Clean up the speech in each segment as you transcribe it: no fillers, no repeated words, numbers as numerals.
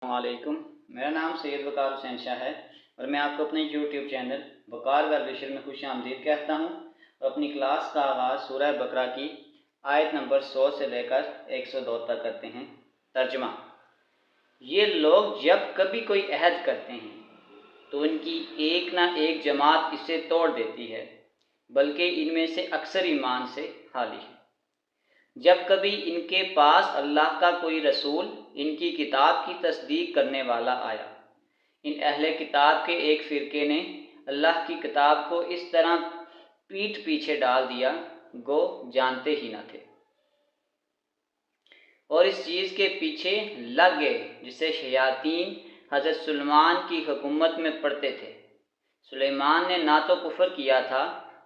वालेकुम। मेरा नाम सैयद वकार हुसैन शाह है और मैं आपको अपने यूट्यूब चैनल वकार वेलविशर में खुश आमदीद कहता हूँ और अपनी क्लास का आगाज़ सूरह बकरा की आयत नंबर 100 से लेकर 102 तक करते हैं। तर्जमा। ये लोग जब कभी कोई अहद करते हैं तो इनकी एक ना एक जमात इसे तोड़ देती है, बल्कि इनमें से अक्सर ईमान से खाली है। जब कभी इनके पास अल्लाह का कोई रसूल इनकी किताब की तस्दीक करने वाला आया, इन अहले किताब के एक फ़िरके ने अल्लाह की किताब को इस तरह पीठ पीछे डाल दिया गो जानते ही न थे और इस चीज़ के पीछे लग गए जिसे शयातीन हज़रत सुलेमान की हुकूमत में पढ़ते थे। सुलेमान ने ना तो कुफ़र किया था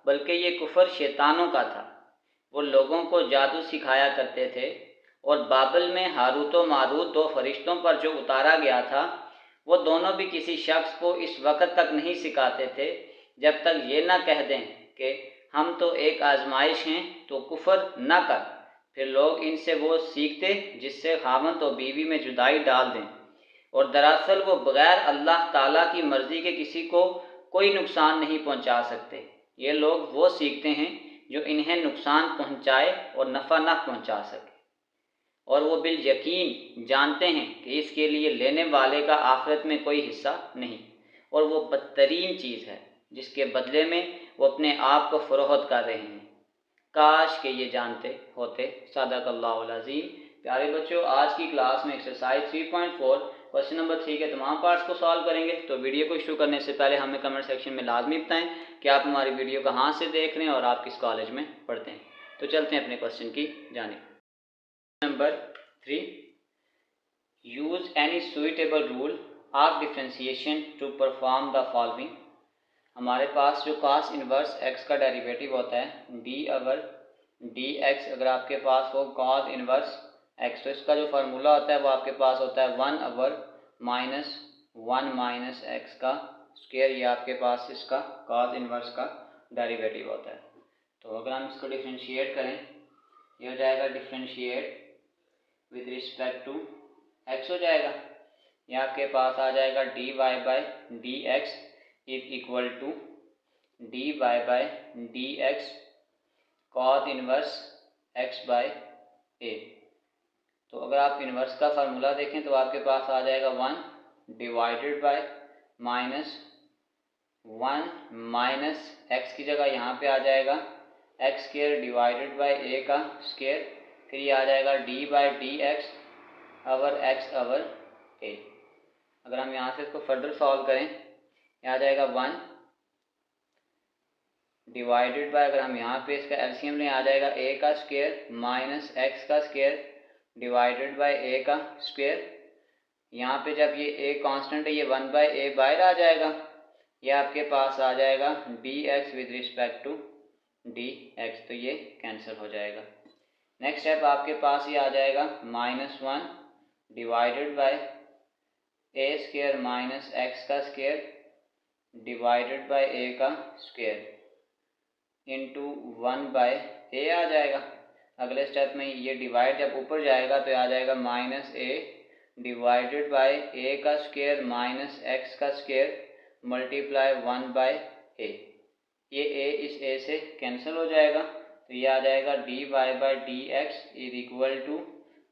बल्कि ये कुफ़र शैतानों का था। वो लोगों को जादू सिखाया करते थे और बाबल में हारूत व मारूत दो फरिश्तों पर जो उतारा गया था वो दोनों भी किसी शख्स को इस वक्त तक नहीं सिखाते थे जब तक ये ना कह दें कि हम तो एक आजमाइश हैं तो कुफ़र न कर। फिर लोग इनसे वो सीखते जिससे खावंद और बीवी में जुदाई डाल दें और दरअसल वो बग़ैर अल्लाह ताला की मर्ज़ी के किसी को कोई नुकसान नहीं पहुंचा सकते। ये लोग वो सीखते हैं जो इन्हें नुकसान पहुंचाए और नफ़ा न पहुंचा सके और वो बिल यकीन जानते हैं कि इसके लिए लेने वाले का आखिरत में कोई हिस्सा नहीं और वो बदतरीन चीज़ है जिसके बदले में वो अपने आप को फ़रोख्त कर रहे हैं। काश के ये जानते होते। सदक़ल्लाहुल अज़ीम। प्यारे बच्चों, आज की क्लास में एक्सरसाइज 3.4 क्वेश्चन नंबर 3 के तमाम पार्ट्स को सॉल्व करेंगे। तो वीडियो को शुरू करने से पहले हमें कमेंट सेक्शन में लाजमी बताएं कि आप हमारी वीडियो कहाँ से देख रहे हैं और आप किस कॉलेज में पढ़ते हैं। तो चलते हैं अपने क्वेश्चन की जानिब। Number 3, use any suitable rule of differentiation two perform the following. हमारे पास जो cos इनवर्स x का डेरिवेटिव होता है डी अवर डी एक्स, अगर आपके पास हो cos इनवर्स x तो इसका जो फार्मूला होता है वो आपके पास होता है 1 अवर माइनस 1 माइनस एक्स का स्क्वायर। ये आपके पास इसका cos इनवर्स का डेरिवेटिव होता है। तो अगर हम इसको डिफ्रेंशिएट करें, ये हो जाएगा differentiate with respect to x हो जाएगा। ये आपके पास आ जाएगा d y by d x is equal to d y by d x cos inverse x by a. तो अगर आप इनवर्स का फार्मूला देखें तो आपके पास आ जाएगा 1 divided by minus 1 minus x की जगह यहाँ पे आ जाएगा x square divided by a का स्क्वायर, फिर ये आ जाएगा d by d x over x over a. अगर हम यहाँ से इसको फर्दर सॉल्व करें, ये आ जाएगा 1 डिवाइडेड बाय, अगर हम यहाँ पे इसका एलसीएम लें, आ जाएगा ए का स्क्वायर माइनस एक्स का स्क्वायर डिवाइडेड बाय ए का स्क्वायर। यहाँ पे जब ये ए कांस्टेंट है, ये 1 बाय ए बाहर आ जाएगा, ये आपके पास आ जाएगा d x with respect to d x, तो ये कैंसिल हो जाएगा। नेक्स्ट स्टेप आपके पास ये आ जाएगा -1 divided by A square minus x का स्क्वायर डिवाइडेड बाय ए का स्क्वायर इंटू 1 बाय ए आ जाएगा। अगले स्टेप में ये डिवाइड जब ऊपर जाएगा तो आ जाएगा minus A divided by a का स्क्वायर माइनस एक्स का स्क्वायर मल्टीप्लाई 1 बाय ए। ये ए इस ए से कैंसिल हो जाएगा, तो ये आ जाएगा d y by d x is equal to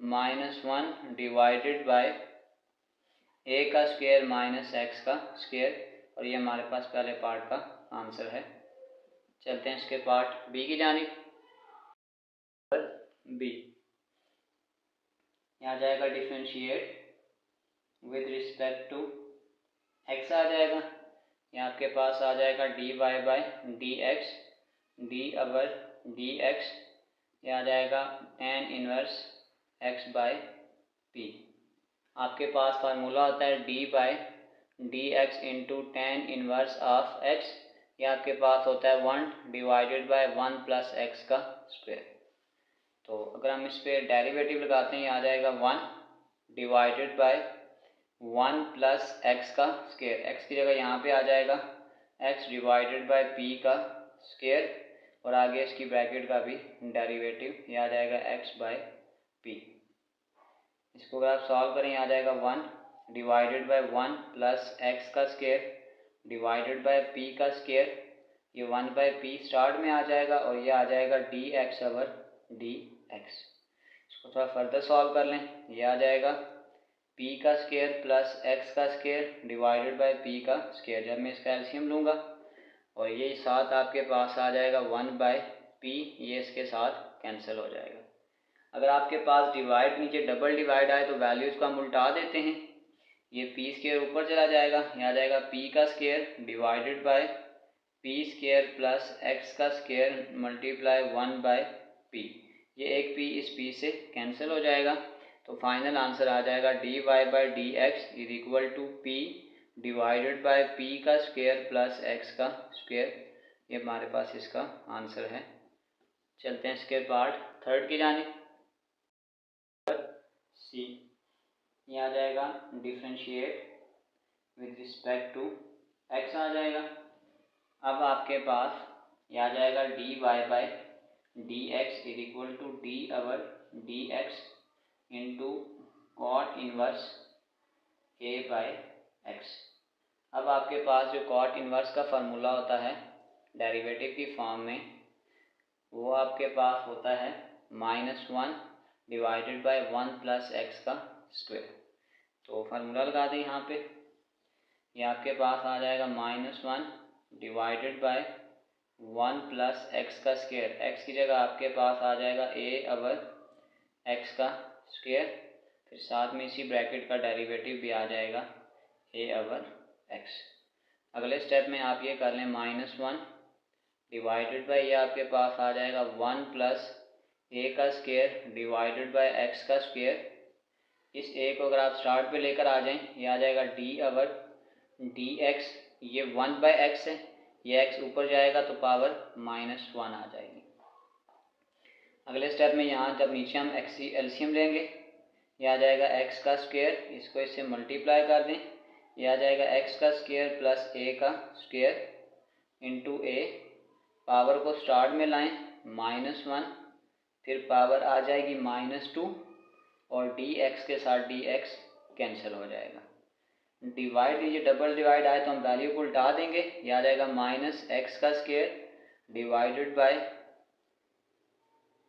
-1 divided by a का स्क्वायर माइनस एक्स का स्क्वायर, और ये हमारे पास पहले पार्ट का आंसर है। चलते हैं इसके पार्ट बी की जानिब। बी यहाँ जाएगा differentiate with respect to x आ जाएगा। यहाँ आपके पास आ जाएगा d y by d x d over d x, ये आ जाएगा tan inverse x by p. आपके पास फार्मूला होता है d by d x into tan inverse of x, ये आपके पास होता है 1 डिवाइडेड बाय 1 प्लस एक्स का स्क्वायर। तो अगर हम इस पर डेरिवेटिव लगाते हैं, ये आ जाएगा 1 डिवाइडेड बाय 1 प्लस एक्स का स्क्वायर, एक्स की जगह यहाँ पे आ जाएगा एक्स डिवाइडेड बाय पी का स्क्वायर और आगे इसकी ब्रैकेट का भी डेरिवेटिव, ये आ जाएगा एक्स बाय पी। इसको अगर आप सॉल्व करें, आ जाएगा 1 डिवाइडेड बाय 1 प्लस एक्स का स्क्वायर डिवाइडेड बाय पी का स्क्वायर। ये 1 बाय पी स्टार्ट में आ जाएगा और ये आ जाएगा d x over d x. इसको थोड़ा फर्दर सॉल्व कर लें। ये आ जाएगा पी का स्क्वायर प्लस एक्स का स्क्वायर डिवाइडेड बाय पी का स्क्वायर। जब मैं इसका एलसीएम लूँगा और ये साथ आपके पास आ जाएगा 1 बाय पी, ये इसके साथ कैंसिल हो जाएगा। अगर आपके पास डिवाइड नीचे डबल डिवाइड आए तो वैल्यूज़ को हम उल्टा देते हैं। ये पी स्क्वायर ऊपर चला जाएगा, यहाँ आ जाएगा पी का square divided by P square plus x का स्क्वायर मल्टीप्लाई 1 बाय पी। ये एक पी इस पी से कैंसिल हो जाएगा, तो फाइनल आंसर आ जाएगा d y by d x is equal to p divided by p का स्क्वायर प्लस एक्स का स्क्वायर। ये हमारे पास इसका आंसर है। चलते हैं इसके पार्ट थर्ड की जानिब। सी, ये आ जाएगा differentiate with respect to x आ जाएगा। अब आपके पास ये आ जाएगा d y by d x is equal to d over d x into cot inverse a by x. अब आपके पास जो कॉट इनवर्स का फार्मूला होता है डेरिवेटिव की फॉर्म में, वो आपके पास होता है -1 डिवाइडेड बाय 1 प्लस एक्स का स्क्वायर। तो फार्मूला लगा दें यहाँ पे। ये आपके पास आ जाएगा -1 डिवाइडेड बाय 1 प्लस एक्स का स्क्वायर। एक्स की जगह आपके पास आ जाएगा ए ओवर एक्स का स्क्वायर, फिर साथ में इसी ब्रैकेट का डेरिवेटिव भी आ जाएगा ए ओवर एक्स। अगले स्टेप में आप ये कर लें -1 डिवाइडेड बाय, ये आपके पास आ जाएगा 1 प्लस ए का स्क्वायर डिवाइडेड बाय एक्स का स्क्वायर। इस ए को अगर आप स्टार्ट पे लेकर आ जाएं, ये आ जाएगा डी ओवर डी एक्स। ये 1 बाय एक्स है, ये एक्स ऊपर जाएगा तो पावर -1 आ जाएगी। अगले स्टेप में यहाँ जब नीचे हम एलसीएम लेंगे, ये आ जाएगा एक्स का स्क्वायर, इसको इससे मल्टीप्लाई कर दें, ये आ जाएगा एक्स का स्क्वायर प्लस ए का स्क्वायर इंटू ए। पावर को स्टार्ट में लाएं -1, फिर पावर आ जाएगी -2 और डी एक्स के साथ डी एक्स कैंसिल हो जाएगा। डिवाइड लीजिए, डबल डिवाइड आए तो हम वैल्यू को उल्टा देंगे। यह आ जाएगा -x का स्क्वायर डिवाइडेड बाय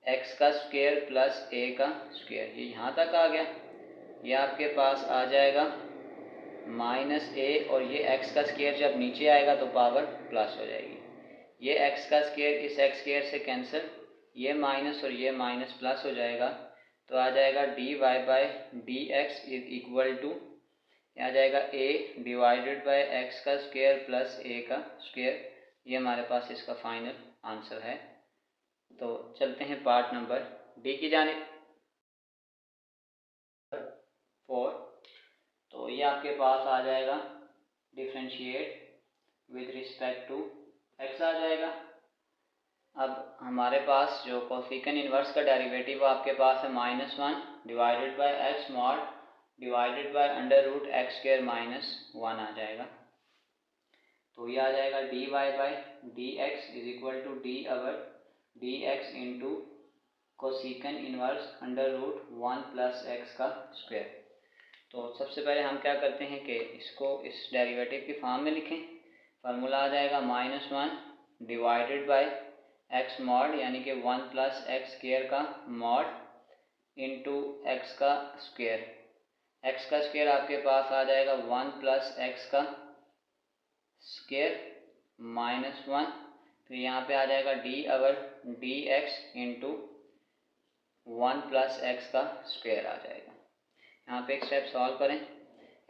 x का स्क्वायर प्लस a का स्क्वायर। ये यहाँ तक आ गया। ये आपके पास आ जाएगा -a और ये x का स्क्वायर जब नीचे आएगा तो पावर प्लस हो जाएगी। ये x का स्क्वायर इस x स्क्वायर से कैंसिल, ये माइनस और ये माइनस प्लस हो जाएगा, तो आ जाएगा d y by d x is equal to, आ जाएगा a डिवाइडेड बाय एक्स का स्क्वायर प्लस a का स्क्वायर। ये हमारे पास इसका फाइनल आंसर है। तो चलते हैं पार्ट नंबर डी की जानिब। 4, तो ये आपके पास आ जाएगा differentiate with respect to x आ जाएगा। अब हमारे पास जो कोसेकंड इनवर्स का डेरिवेटिव वो आपके पास है -1 divided by x mod divided by under root x square -1 आ जाएगा। तो ये आ जाएगा d y by d x is equal to d over d x into cosecant inverse under root 1 plus x का स्क्वायर। तो सबसे पहले हम क्या करते हैं कि इसको इस डेरिवेटिव की फॉर्म में लिखें। फार्मूला आ जाएगा -1 डिवाइडेड बाय एक्स मॉड यानी कि 1 प्लस एक्स स्क्वायर का मॉड इंटू एक्स का स्क्वायर। एक्स का स्क्वायर आपके पास आ जाएगा 1 प्लस एक्स का स्क्वायर -1, तो यहाँ पे आ जाएगा D over d x into 1 plus x का स्क्वायर आ जाएगा। यहाँ पे एक स्टेप सॉल्व करें,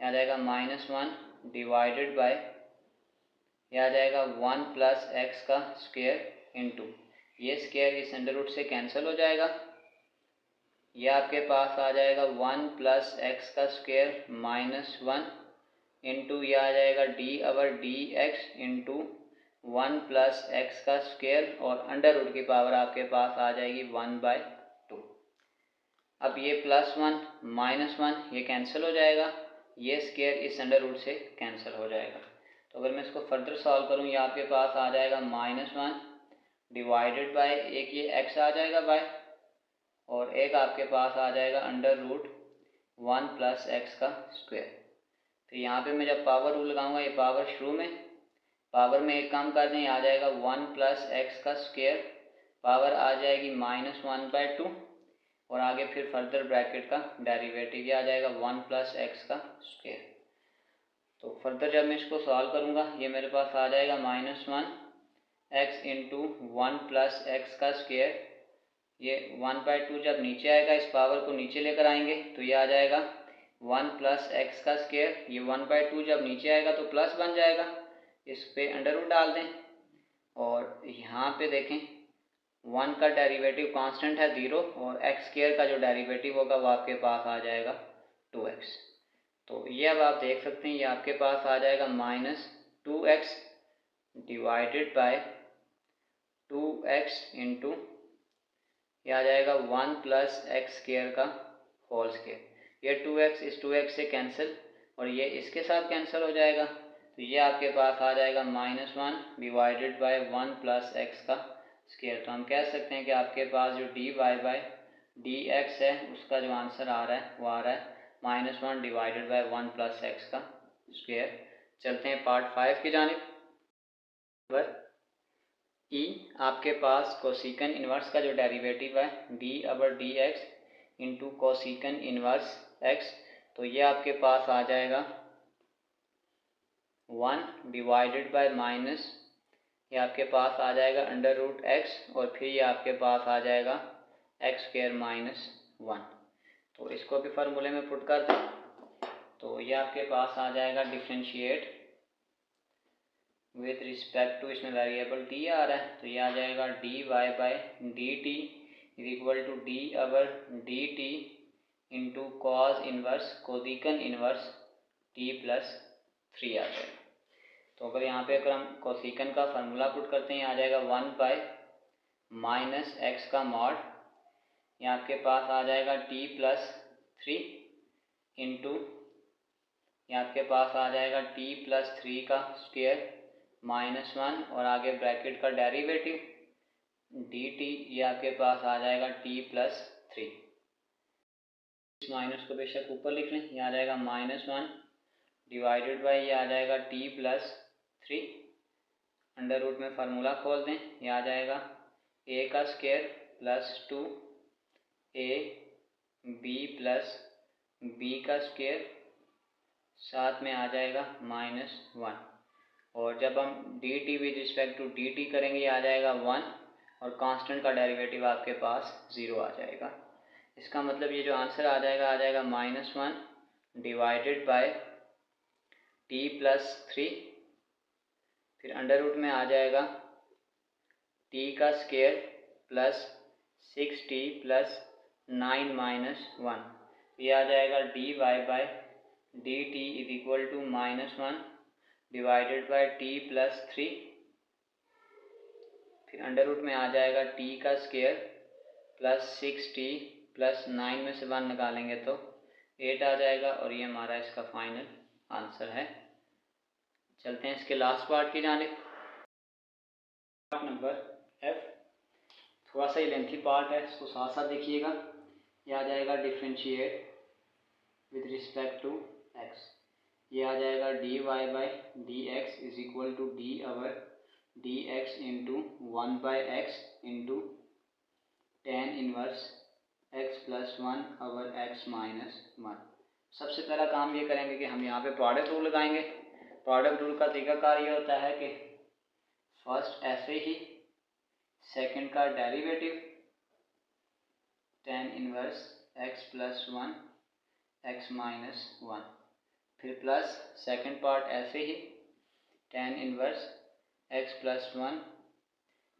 आ जाएगा -1 डिवाइडेड बाय, यह आ जाएगा 1 प्लस एक्स का स्क्वायर इंटू, ये स्क्वायर इस अंडर रूट से कैंसिल हो जाएगा। यह आपके पास आ जाएगा 1 प्लस एक्स का स्क्वायर -1 इंटू यह आ जाएगा D over d x into 1 plus x का स्क्वायर और अंडर रूट की पावर आपके पास आ जाएगी 1/2। अब ये +1 -1 ये कैंसिल हो जाएगा, ये स्क्वायर इस अंडर रूट से कैंसिल हो जाएगा। तो अगर मैं इसको फर्दर सॉल्व करूँ, ये आपके पास आ जाएगा -1 डिवाइडेड बाय, एक ये x आ जाएगा बाय, और एक आपके पास आ जाएगा अंडर रूट 1 प्लस एक्स का स्क्वायर। तो यहाँ पे मैं जब पावर रूल लगाऊंगा, ये पावर शुरू में, पावर में एक काम कर दें, आ जाएगा 1 प्लस एक्स का स्क्वायर, पावर आ जाएगी -1/2 और आगे फिर फर्दर ब्रैकेट का डेरिवेटिव आ जाएगा 1 प्लस एक्स का स्क्वायर। तो फर्दर जब मैं इसको सॉल्व करूँगा, ये मेरे पास आ जाएगा -1 एक्स इंटू 1 प्लस एक्स का स्क्वायर, ये 1/2 जब नीचे आएगा, इस पावर को नीचे लेकर आएंगे तो ये आ जाएगा 1 प्लस एक्स का स्क्वायर, ये 1/2 जब नीचे आएगा तो प्लस बन जाएगा, इस पे अंडर रूट डाल दें और यहाँ पे देखें 1 का डेरिवेटिव कांस्टेंट है 0 और एक्स स्क्वायर का जो डेरिवेटिव होगा वो आपके पास आ जाएगा 2x। तो ये अब आप देख सकते हैं, ये आपके पास आ जाएगा -2x divided by 2x into ये आ जाएगा 1 प्लस एक्स स्क्वायर का होल स्क्वायर, ये 2x इस 2x से कैंसिल और ये इसके साथ कैंसिल हो जाएगा, तो ये आपके पास आ जाएगा -1 डिवाइडेड बाय 1 प्लस एक्स का स्क्वायर। तो हम कह सकते हैं कि आपके पास जो dy/dx है उसका जो आंसर आ रहा है वो आ रहा है -1 डिवाइडेड बाय 1 प्लस एक्स का स्क्वायर। चलते हैं पार्ट 5 की जानिब। ई आपके पास कोसिकन इन्वर्स का जो डेरिवेटिव है d/dx इंटू कोसिकन इन्वर्स x, तो ये आपके पास आ जाएगा 1 डिवाइडेड बाय माइनस, ये आपके पास आ जाएगा अंडर रूट x और फिर ये आपके पास आ जाएगा x स्क्वायर -1। तो इसको भी फार्मूले में पुट कर दें तो ये आपके पास आ जाएगा डिफ्रेंशिएट विथ रिस्पेक्ट टू, इसमें वेरिएबल डी आ रहा है तो ये आ जाएगा dy/dt is equal to d/dt into cos inverse cosecant inverse t+3 आ जाएगा। तो अगर यहाँ पे अगर हम कोसिकन का फार्मूला पुट करते हैं, आ जाएगा 1/-x का मॉड, ये आपके पास आ जाएगा t+3 इंटू ये आपके पास आ जाएगा t+3 का स्क्वायर -1 और आगे ब्रैकेट का डेरिवेटिव dt, ये आपके पास आ जाएगा t+3। इस माइनस को बेशक ऊपर लिख लें, ये आ जाएगा -1 डिवाइडेड बाय ये आ जाएगा t+3, अंडर रूट में फार्मूला खोल दें, ये आ जाएगा a का स्क्वायर +2ab का स्क्वायर, साथ में आ जाएगा -1 और जब हम dt with respect to dt करेंगे ये आ जाएगा 1 और कांस्टेंट का डेरिवेटिव आपके पास 0 आ जाएगा। इसका मतलब ये जो आंसर आ जाएगा -1 डिवाइडेड बाय t+3, फिर अंडर रूट में आ जाएगा t का स्क्वायर +6t +9 - 1, ये आ जाएगा dy/dt is equal to -1 divided by t+3, फिर अंडर रूट में आ जाएगा t का स्क्वायर +6t +9 में से 1 निकालेंगे तो 8 आ जाएगा और ये हमारा इसका फाइनल आंसर है। चलते हैं इसके लास्ट पार्ट की जानिब। पार्ट नंबर F थोड़ा सा ही लेंथी पार्ट है, इसको साथ साथ देखिएगा। ये आ जाएगा differentiate with respect to x, ये आ जाएगा dy/dx is equal to d/dx into 1/x into tan inverse x + 1/x - 1। सबसे पहला काम ये करेंगे कि हम यहाँ पे प्रोडक्ट रूल लगाएंगे। प्रोडक्ट रूल का तरीकाकार ये होता है कि फर्स्ट ऐसे ही, सेकंड का derivative tan inverse x + 1x - 1, फिर प्लस सेकंड पार्ट ऐसे ही tan inverse x +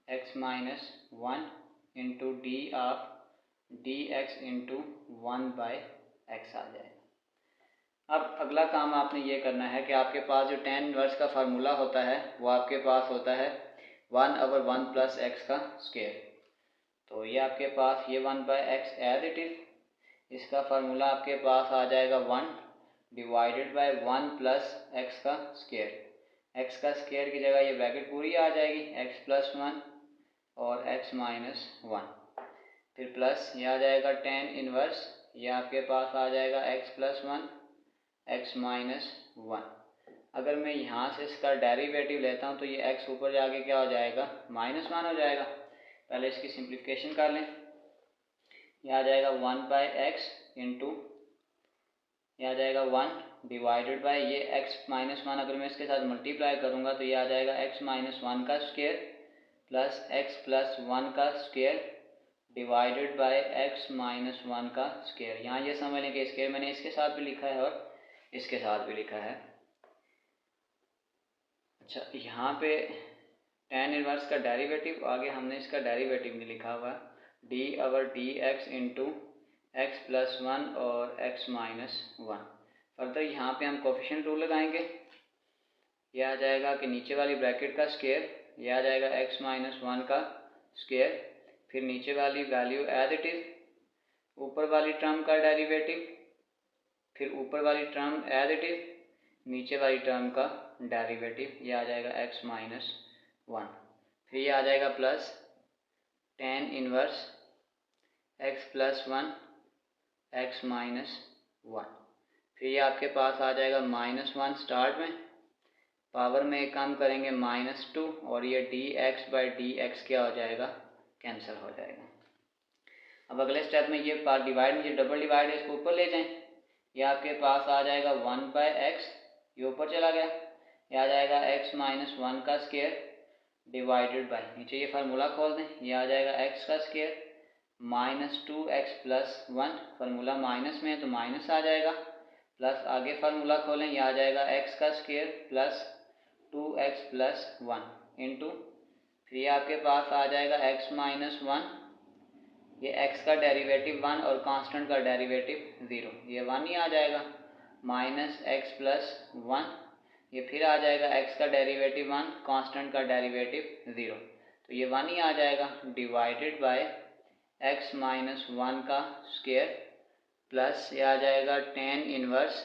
1x - 1 into d/dx into 1/x आ जाएगा। अब अगला काम आपने ये करना है कि आपके पास जो tan इनवर्स का फार्मूला होता है वो आपके पास होता है 1/1 प्लस x का स्क्वायर। तो ये आपके पास ये 1/x एज इट इज़, इसका फार्मूला आपके पास आ जाएगा 1 डिवाइडेड बाय 1 प्लस x का स्क्वायर। x का स्क्वायर की जगह ये ब्रैकेट पूरी आ जाएगी, x + 1 और x - 1, फिर प्लस ये आ जाएगा tan इनवर्स, ये आपके पास आ जाएगा x + 1 x माइनस 1। अगर मैं यहाँ से इसका डेरिवेटिव लेता हूँ तो ये x ऊपर जाके क्या हो जाएगा, -1 हो जाएगा। पहले इसकी सिंप्लीफिकेशन कर लें। यह आ जाएगा 1/x इंटू, यह आ जाएगा 1 डिवाइडेड बाय ये x माइनस 1, अगर मैं इसके साथ मल्टीप्लाई करूँगा तो ये आ जाएगा x माइनस 1 का स्क्वायर प्लस x प्लस 1 का square divided bye x minus 1 का स्क्वायर। यहाँ ये समझ लें कि स्क्वायर मैंने इसके साथ भी लिखा है और इसके साथ भी लिखा है। अच्छा, यहाँ पे tan इनवर्स का डेरिवेटिव, आगे हमने इसका डेरिवेटिव नहीं लिखा हुआ, d/dx इंटू x प्लस 1 और x माइनस 1। फर्दर यहाँ पे हम कोफिशिएंट रूल लगाएंगे। यह आ जाएगा कि नीचे वाली ब्रैकेट का स्क्वायर, यह आ जाएगा x माइनस 1 का स्क्वायर, फिर नीचे वाली वैल्यू एज इट इज़, ऊपर वाली टर्म का डेरिवेटिव, फिर ऊपर वाली टर्म एज इट इज़, नीचे वाली टर्म का डेरिवेटिव, ये आ जाएगा x माइनस 1। फिर ये आ जाएगा plus tan inverse x plus 1 x minus 1। फिर ये आपके पास आ जाएगा -1 स्टार्ट में, पावर में एक काम करेंगे -2 और ये dx/dx क्या हो जाएगा, कैंसिल हो जाएगा। अब अगले स्टेप में ये पार्ट डिवाइड में, ये डबल डिवाइड है, इसको ऊपर ले जाएं। ये आपके पास आ जाएगा 1/x, ये ऊपर चला गया, ये आ जाएगा x माइनस 1 का स्क्वायर डिवाइडेड बाय, नीचे ये फार्मूला खोल दें, ये आ जाएगा x का square -2x plus 1, formula minus में है तो माइनस आ जाएगा, प्लस आगे फार्मूला खोलें, ये आ जाएगा x का square plus 2x plus 1 into, फिर ये आपके पास आ जाएगा x माइनस 1, ये x का डेरिवेटिव 1 और कांस्टेंट का डेरिवेटिव 0, ये 1 ही आ जाएगा, माइनस x प्लस 1, ये फिर आ जाएगा x का डेरिवेटिव 1, कांस्टेंट का डेरिवेटिव 0, तो ये 1 ही आ जाएगा, डिवाइडेड बाय x माइनस 1 का स्क्वायर प्लस ये आ जाएगा tan इनवर्स,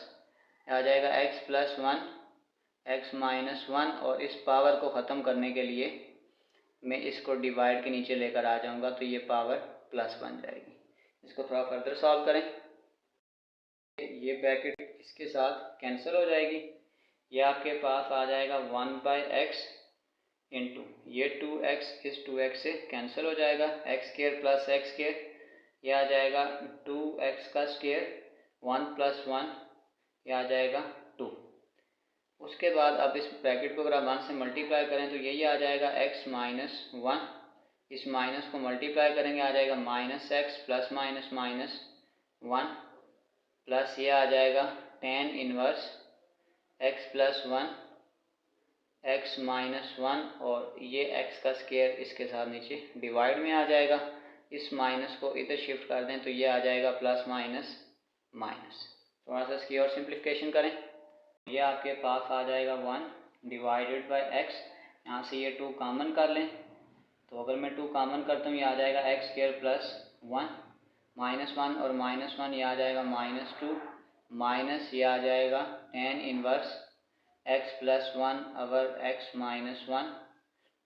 आ जाएगा x प्लस 1 x माइनस 1, और इस पावर को ख़त्म करने के लिए मैं इसको डिवाइड के नीचे लेकर आ जाऊंगा तो ये पावर प्लस बन जाएगी। इसको थोड़ा फर्दर सॉल्व करें, ये ब्रैकेट इसके साथ कैंसिल हो जाएगी, ये आपके पास आ जाएगा 1/x इंटू ये 2x इस 2x से कैंसिल हो जाएगा, x square plus x square, यह आ जाएगा 2x का स्क्वायर 1 प्लस 1, यह आ जाएगा 2। उसके बाद अब इस ब्रैकेट को अगर आप 1 से मल्टीप्लाई करें तो यही आ जाएगा x माइनस 1, इस माइनस को मल्टीप्लाई करेंगे आ जाएगा -x plus minus minus 1 plus ये आ जाएगा tan inverse x plus 1 x minus 1, और ये x का स्क्वायर इसके साथ नीचे डिवाइड में आ जाएगा, इस माइनस को इधर शिफ्ट कर दें तो ये आ जाएगा प्लस माइनस माइनस। थोड़ा सा इसकी और सिंप्लीफिकेशन करें, ये आपके पास आ जाएगा 1 डिवाइडेड बाय x, यहाँ से ये 2 कॉमन कर लें, तो अगर मैं 2 कॉमन करता हूँ ये आ जाएगा x स्क्वायर प्लस 1 -1 और -1, ये आ जाएगा -2 माइनस ये आ जाएगा tan इनवर्स x प्लस 1 अवर x minus 1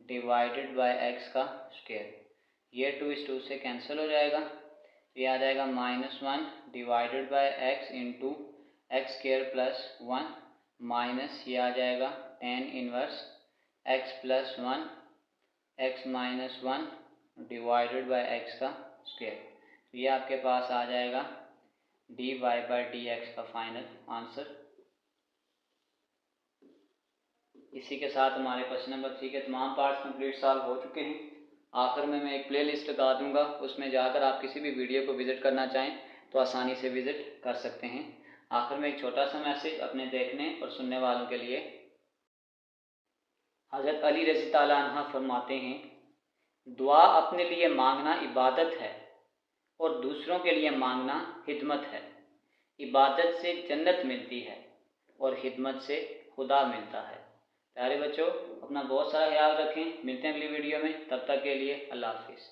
divided bye x का स्क्वायर, ये 2 इस 2 से कैंसिल हो जाएगा, ये आ जाएगा -1 divided bye x into x square plus 1 minus ये आ जाएगा tan inverse x plus 1 x minus 1 divided bye x का स्क्वायर, तो ये आपके पास आ जाएगा dy/dx का फाइनल आंसर। इसी के साथ हमारे क्वेश्चन नंबर 3 के तमाम पार्ट्स कंप्लीट सॉल्व हो चुके हैं। आखिर में मैं एक प्लेलिस्ट लगा दूंगा, उसमें जाकर आप किसी भी वीडियो को विज़िट करना चाहें तो आसानी से विज़िट कर सकते हैं। आखिर में एक छोटा सा मैसेज अपने देखने और सुनने वालों के लिए। हज़रत अली रज़ी ताला अन्हा फरमाते हैं, दुआ अपने लिए मांगना इबादत है और दूसरों के लिए मांगना खिदमत है। इबादत से जन्नत मिलती है और खिदमत से खुदा मिलता है। प्यारे बच्चों, अपना बहुत सारा ख्याल रखें, मिलते हैं अगली वीडियो में, तब तक के लिए अल्लाह हाफिज़।